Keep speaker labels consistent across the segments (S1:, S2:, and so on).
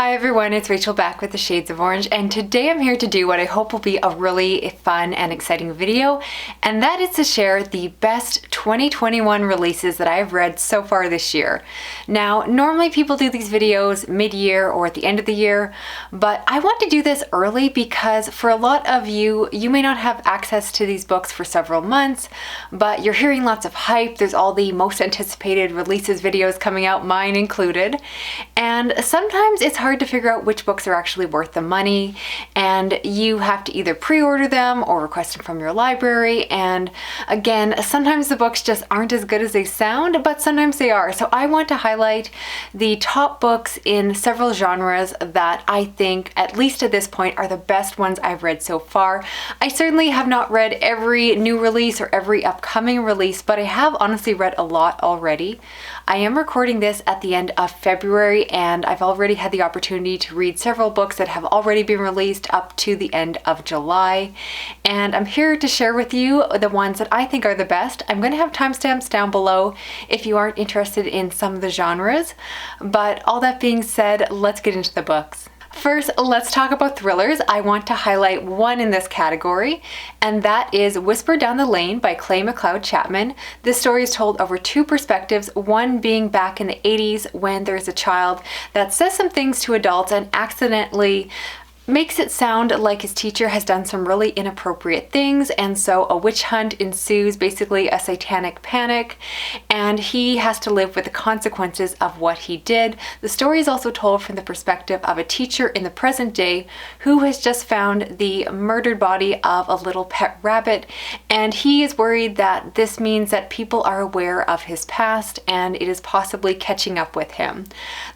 S1: Hi everyone, it's Rachel back with the Shades of Orange, and today I'm here to do what I hope will be a really fun and exciting video, and that is to share the best 2021 releases that I've read so far this year. Now, normally people do these videos mid-year or at the end of the year, but I want to do this early because for a lot of you, you may not have access to these books for several months, but you're hearing lots of hype. There's all the most anticipated releases videos coming out, mine included, and sometimes it's hard to figure out which books are actually worth the money, and you have to either pre-order them or request them from your library. And again, sometimes the books just aren't as good as they sound, but sometimes they are. So I want to highlight the top books in several genres that I think, at least at this point, are the best ones I've read so far. I certainly have not read every new release or every upcoming release, but I have honestly read a lot already. I am recording this at the end of February, and I've already had the opportunity to read several books that have already been released up to the end of July. And I'm here to share with you the ones that I think are the best. I'm going to have timestamps down below if you aren't interested in some of the genres. But all that being said, let's get into the books. First, let's talk about thrillers. I want to highlight one in this category, and that is Whisper Down the Lane by Clay McLeod Chapman. This story is told over two perspectives, one being back in the 80s when there's a child that says some things to adults and accidentally makes it sound like his teacher has done some really inappropriate things, and so a witch hunt ensues, basically a satanic panic, and he has to live with the consequences of what he did. The story is also told from the perspective of a teacher in the present day who has just found the murdered body of a little pet rabbit, and he is worried that this means that people are aware of his past and it is possibly catching up with him.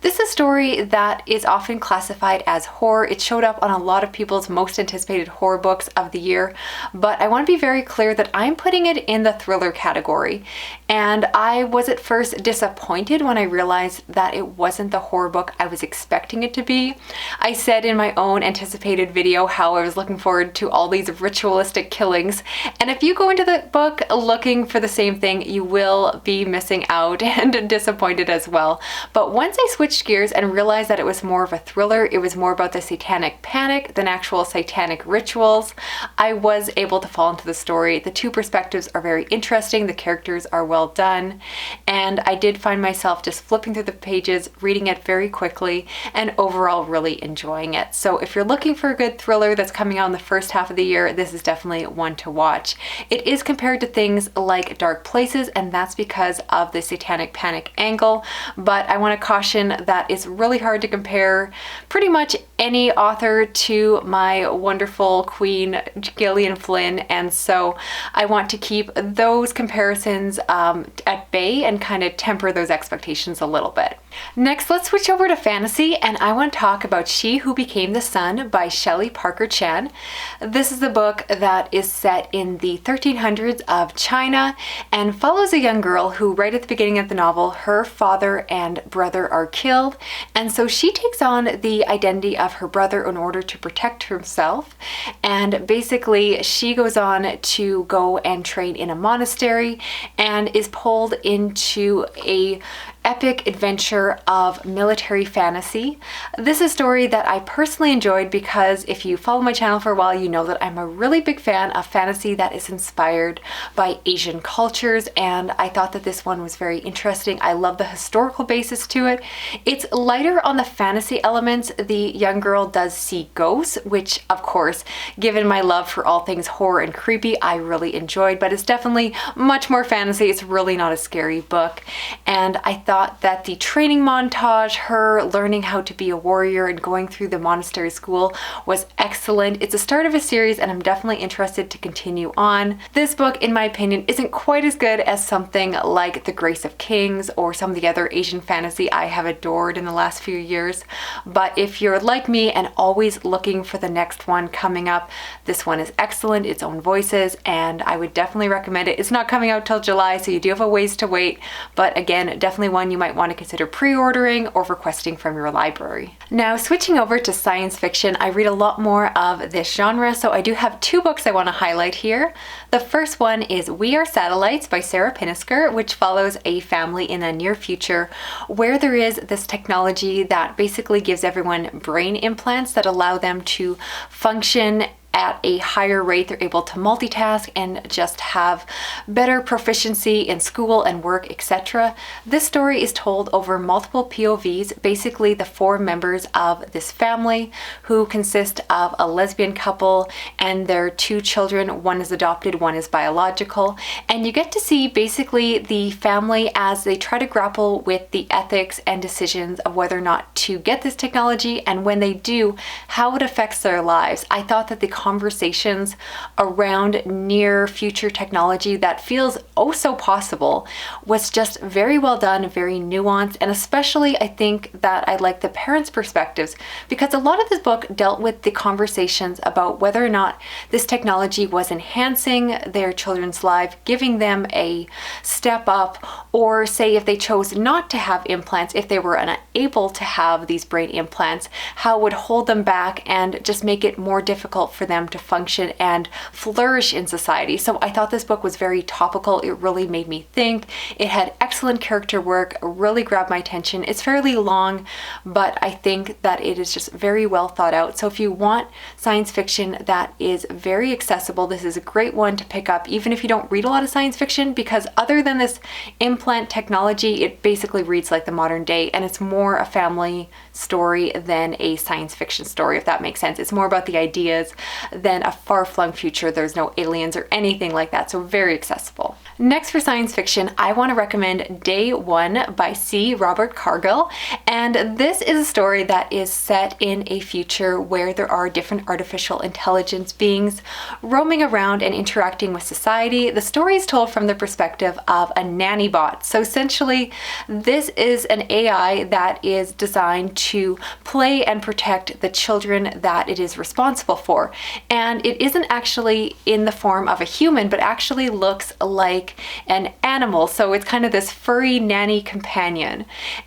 S1: This is a story that is often classified as horror. It showed up on a lot of people's most anticipated horror books of the year, but I want to be very clear that I'm putting it in the thriller category. And I was at first disappointed when I realized that it wasn't the horror book I was expecting it to be. I said in my own anticipated video how I was looking forward to all these ritualistic killings, and if you go into the book looking for the same thing, you will be missing out and disappointed as well. But once I switched gears and realized that it was more of a thriller, it was more about the satanic panic than actual satanic rituals, I was able to fall into the story. The two perspectives are very interesting, the characters are well done, and I did find myself just flipping through the pages, reading it very quickly, and overall really enjoying it. So if you're looking for a good thriller that's coming out in the first half of the year, this is definitely one to watch. It is compared to things like Dark Places, and that's because of the satanic panic angle, but I want to caution that it's really hard to compare pretty much any author to my wonderful queen Gillian Flynn, and so I want to keep those comparisons at bay and kind of temper those expectations a little bit. Next, let's switch over to fantasy, and I want to talk about She Who Became the Sun by Shelley Parker Chan. This is a book that is set in the 1300s of China and follows a young girl who, right at the beginning of the novel, her father and brother are killed, and so she takes on the identity of her brother in order to protect herself, and basically she goes on to go and train in a monastery and is pulled into a epic adventure of military fantasy. This is a story that I personally enjoyed because if you follow my channel for a while, you know that I'm a really big fan of fantasy that is inspired by Asian cultures, and I thought that this one was very interesting. I love the historical basis to it. It's lighter on the fantasy elements. The young girl does see ghosts, which of course, given my love for all things horror and creepy, I really enjoyed, but it's definitely much more fantasy. It's really not a scary book, and I thought that the training montage, her learning how to be a warrior and going through the monastery school, was excellent. It's a start of a series, and I'm definitely interested to continue on. This book, in my opinion, isn't quite as good as something like The Grace of Kings or some of the other Asian fantasy I have adored in the last few years, but if you're like me and always looking for the next one coming up, this one is excellent, its own voices, and I would definitely recommend it. It's not coming out till July, so you do have a ways to wait, but again, definitely one one you might want to consider pre-ordering or requesting from your library. Now, switching over to science fiction, I read a lot more of this genre, so I do have two books I want to highlight here. The first one is We Are Satellites by Sarah Pinnisker, which follows a family in a near future where there is this technology that basically gives everyone brain implants that allow them to function at a higher rate. They're able to multitask and just have better proficiency in school and work, etc. This story is told over multiple POVs, basically the four members of this family, who consist of a lesbian couple and their two children. One is adopted, one is biological. And you get to see basically the family as they try to grapple with the ethics and decisions of whether or not to get this technology, and when they do, how it affects their lives. I thought that the conversations around near future technology that feels oh so possible was just very well done, very nuanced, and especially I think that I like the parents' perspectives, because a lot of this book dealt with the conversations about whether or not this technology was enhancing their children's life, giving them a step up, or say if they chose not to have implants, if they were unable to have these brain implants, how it would hold them back and just make it more difficult for them to function and flourish in society. So I thought this book was very topical. It really made me think. It had excellent character work, really grabbed my attention. It's fairly long, but I think that it is just very well thought out. So if you want science fiction that is very accessible, this is a great one to pick up, even if you don't read a lot of science fiction, because other than this implant technology, it basically reads like the modern day, and it's more a family story than a science fiction story, if that makes sense. It's more about the ideas than a far-flung future. There's no aliens or anything like that, so very accessible. Next, for science fiction, I want to recommend Day One by C. Robert Cargill, and this is a story that is set in a future where there are different artificial intelligence beings roaming around and interacting with society. The story is told from the perspective of a nanny bot. So essentially, this is an AI that is designed to play and protect the children that it is responsible for. And it isn't actually in the form of a human, but actually looks like an animal. So it's kind of this furry nanny companion.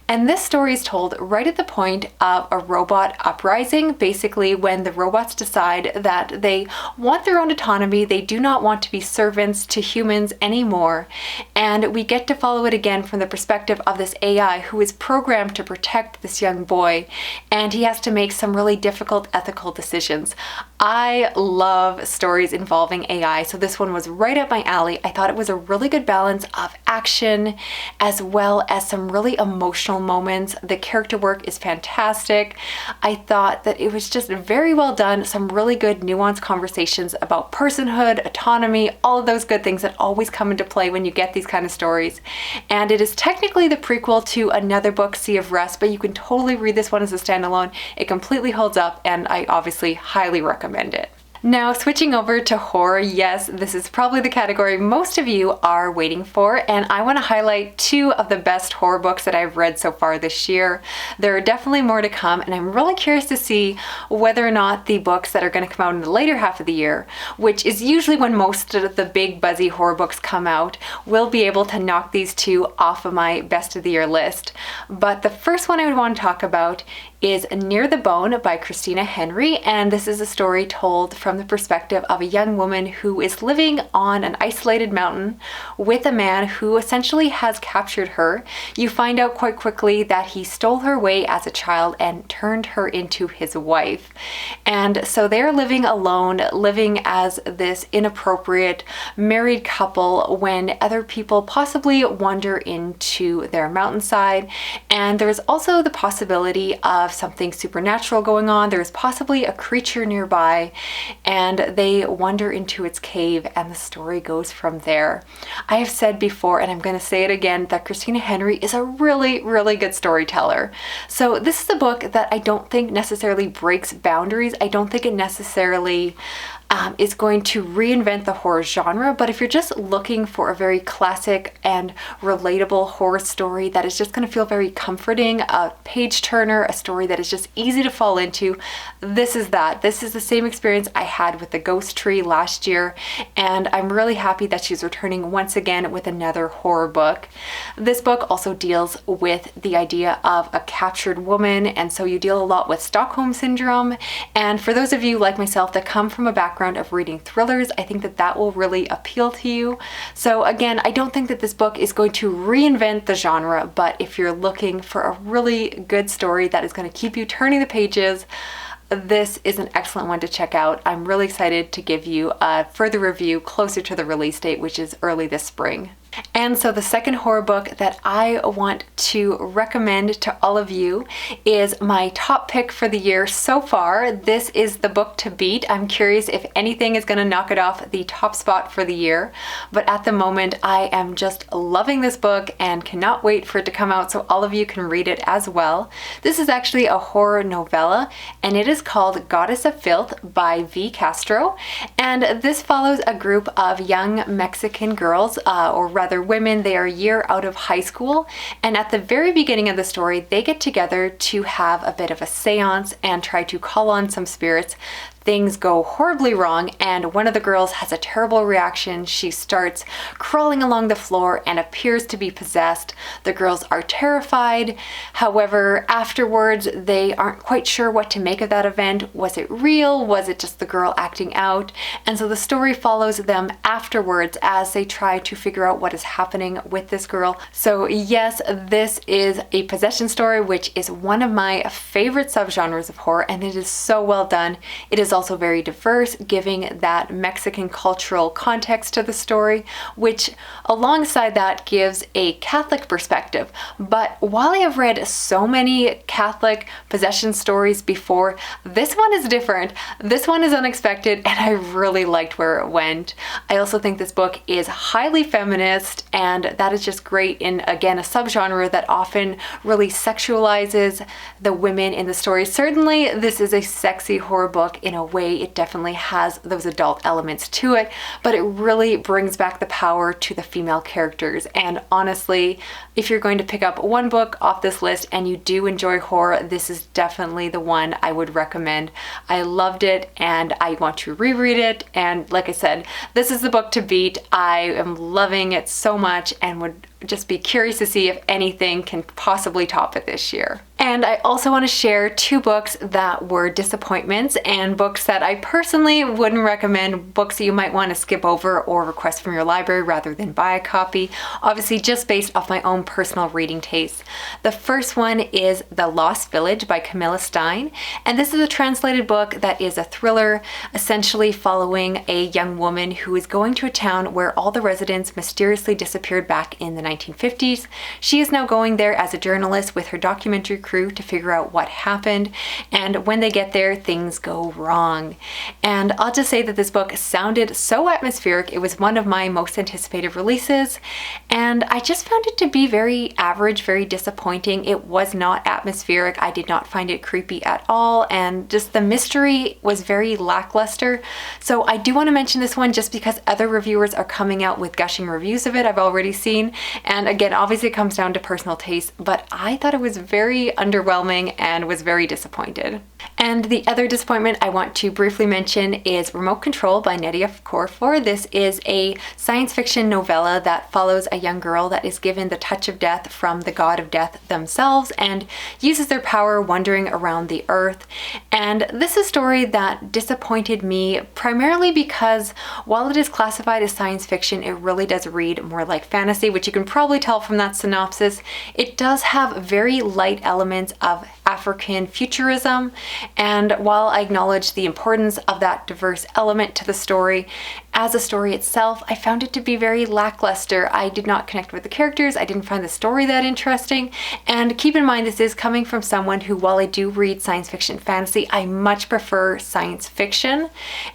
S1: And this story is told right at the point of a robot uprising, basically when the robots decide that they want their own autonomy, they do not want to be servants to humans anymore. And we get to follow it again from the perspective of this AI who is programmed to protect this young boy, and he has to make some really difficult ethical decisions. I love stories involving AI, so this one was right up my alley. I thought it was a really good balance of action as well as some really emotional moments. The character work is fantastic. I thought that it was just very well done, some really good nuanced conversations about personhood, autonomy, all of those good things that always come into play when you get these kind of stories. And it is technically the prequel to another book, Sea of Rest, but you can totally read this one as a standalone. It completely holds up, and I obviously highly recommend it. Now, switching over to horror, yes, this is probably the category most of you are waiting for, and I want to highlight two of the best horror books that I've read so far this year. There are definitely more to come, and I'm really curious to see whether or not the books that are going to come out in the later half of the year, which is usually when most of the big buzzy horror books come out, will be able to knock these two off of my best of the year list. But the first one I would want to talk about is Near the Bone by Christina Henry, and this is a story told from the perspective of a young woman who is living on an isolated mountain with a man who essentially has captured her. You find out quite quickly that he stole her away as a child and turned her into his wife. And so they're living alone, living as this inappropriate married couple when other people possibly wander into their mountainside. And there's also the possibility of something supernatural going on. There's possibly a creature nearby, and they wander into its cave, and the story goes from there. I have said before, and I'm going to say it again, that Christina Henry is a really, really good storyteller. So this is a book that I don't think necessarily breaks boundaries. I don't think it necessarily is going to reinvent the horror genre, but if you're just looking for a very classic and relatable horror story that is just going to feel very comforting, a page turner, a story that is just easy to fall into, this is that. This is the same experience I had with The Ghost Tree last year, and I'm really happy that she's returning once again with another horror book. This book also deals with the idea of a captured woman, and so you deal a lot with Stockholm Syndrome. And for those of you like myself that come from a background of reading thrillers, I think that that will really appeal to you. So again, I don't think that this book is going to reinvent the genre, but if you're looking for a really good story that is going to keep you turning the pages, this is an excellent one to check out. I'm really excited to give you a further review closer to the release date, which is early this spring. And so the second horror book that I want to recommend to all of you is my top pick for the year so far. This is the book to beat. I'm curious if anything is going to knock it off the top spot for the year, but at the moment I am just loving this book and cannot wait for it to come out so all of you can read it as well. This is actually a horror novella, and it is called Goddess of Filth by V. Castro, and this follows a group of young Mexican girls, or rather women. They are a year out of high school, and at the very beginning of the story they get together to have a bit of a seance and try to call on some spirits. Things go horribly wrong, and one of the girls has a terrible reaction. She starts crawling along the floor and appears to be possessed. The girls are terrified. However, afterwards they aren't quite sure what to make of that event. Was it real? Was it just the girl acting out? And so the story follows them afterwards as they try to figure out what is happening with this girl. So yes, this is a possession story, which is one of my favorite subgenres of horror, and it is so well done. It is also very diverse, giving that Mexican cultural context to the story, which alongside that gives a Catholic perspective. But while I have read so many Catholic possession stories before, this one is different. This one is unexpected, and I really liked where it went. I also think this book is highly feminist, and that is just great in, again, a subgenre that often really sexualizes the women in the story. Certainly this is a sexy horror book in a way. It definitely has those adult elements to it, but it really brings back the power to the female characters. And honestly, if you're going to pick up one book off this list and you do enjoy horror, this is definitely the one I would recommend. I loved it and I want to reread it, and like I said, this is the book to beat. I am loving it so much and would just be curious to see if anything can possibly top it this year. And I also want to share two books that were disappointments, and books that I personally wouldn't recommend, books that you might want to skip over or request from your library rather than buy a copy, obviously just based off my own personal reading taste. The first one is The Lost Village by Camilla Stein, and this is a translated book that is a thriller, essentially following a young woman who is going to a town where all the residents mysteriously disappeared back in the 1950s. She is now going there as a journalist with her documentary crew to figure out what happened, and when they get there, things go wrong. And I'll just say that this book sounded so atmospheric. It was one of my most anticipated releases, and I just found it to be very average, very disappointing. It was not atmospheric. I did not find it creepy at all, and just the mystery was very lackluster. So I do want to mention this one just because other reviewers are coming out with gushing reviews of it. I've already seen, and again, obviously it comes down to personal taste, but I thought it was very underwhelming and was very disappointed. And the other disappointment I want to briefly mention is Remote Control by Nadia Corfor. This is a science fiction novella that follows a young girl that is given the touch of death from the god of death themselves and uses their power wandering around the earth. And this is a story that disappointed me primarily because while it is classified as science fiction, it really does read more like fantasy, which you can probably tell from that synopsis. It does have very light elements of African futurism, and while I acknowledge the importance of that diverse element to the story, as a story itself, I found it to be very lackluster. I did not connect with the characters, I didn't find the story that interesting, and keep in mind this is coming from someone who, while I do read science fiction fantasy, I much prefer science fiction,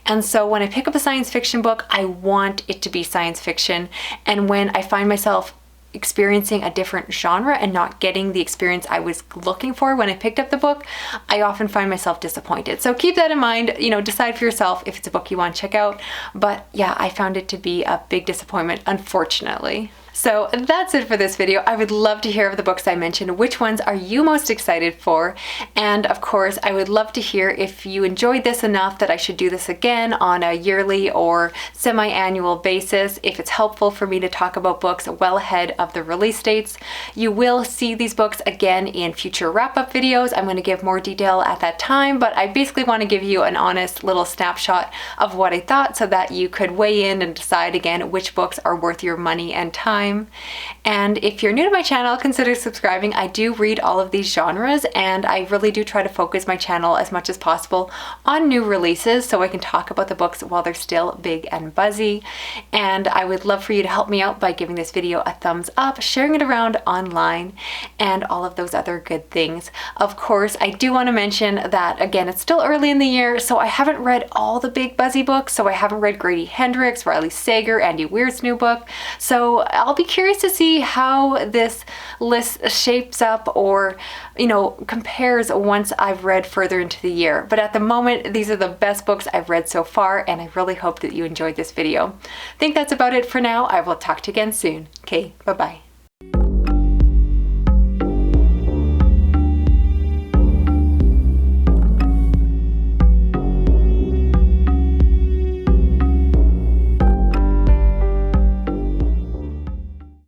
S1: and so when I pick up a science fiction book, I want it to be science fiction, and when I find myself experiencing a different genre and not getting the experience I was looking for when I picked up the book, I often find myself disappointed. So keep that in mind, decide for yourself if it's a book you want to check out. But yeah, I found it to be a big disappointment, unfortunately. So that's it for this video. I would love to hear of the books I mentioned. Which ones are you most excited for? And of course, I would love to hear if you enjoyed this enough that I should do this again on a yearly or semi-annual basis, if it's helpful for me to talk about books well ahead of the release dates. You will see these books again in future wrap-up videos. I'm going to give more detail at that time, but I basically want to give you an honest little snapshot of what I thought so that you could weigh in and decide again which books are worth your money and time. And if you're new to my channel, consider subscribing. I do read all of these genres, and I really do try to focus my channel as much as possible on new releases so I can talk about the books while they're still big and buzzy. And I would love for you to help me out by giving this video a thumbs up, sharing it around online, and all of those other good things. Of course, I do want to mention that, again, it's still early in the year, so I haven't read all the big buzzy books. So I haven't read Grady Hendrix, Riley Sager, Andy Weir's new book. So I'll be curious to see how this list shapes up or, compares once I've read further into the year. But at the moment, these are the best books I've read so far, and I really hope that you enjoyed this video. I think that's about it for now. I will talk to you again soon. Okay, bye-bye.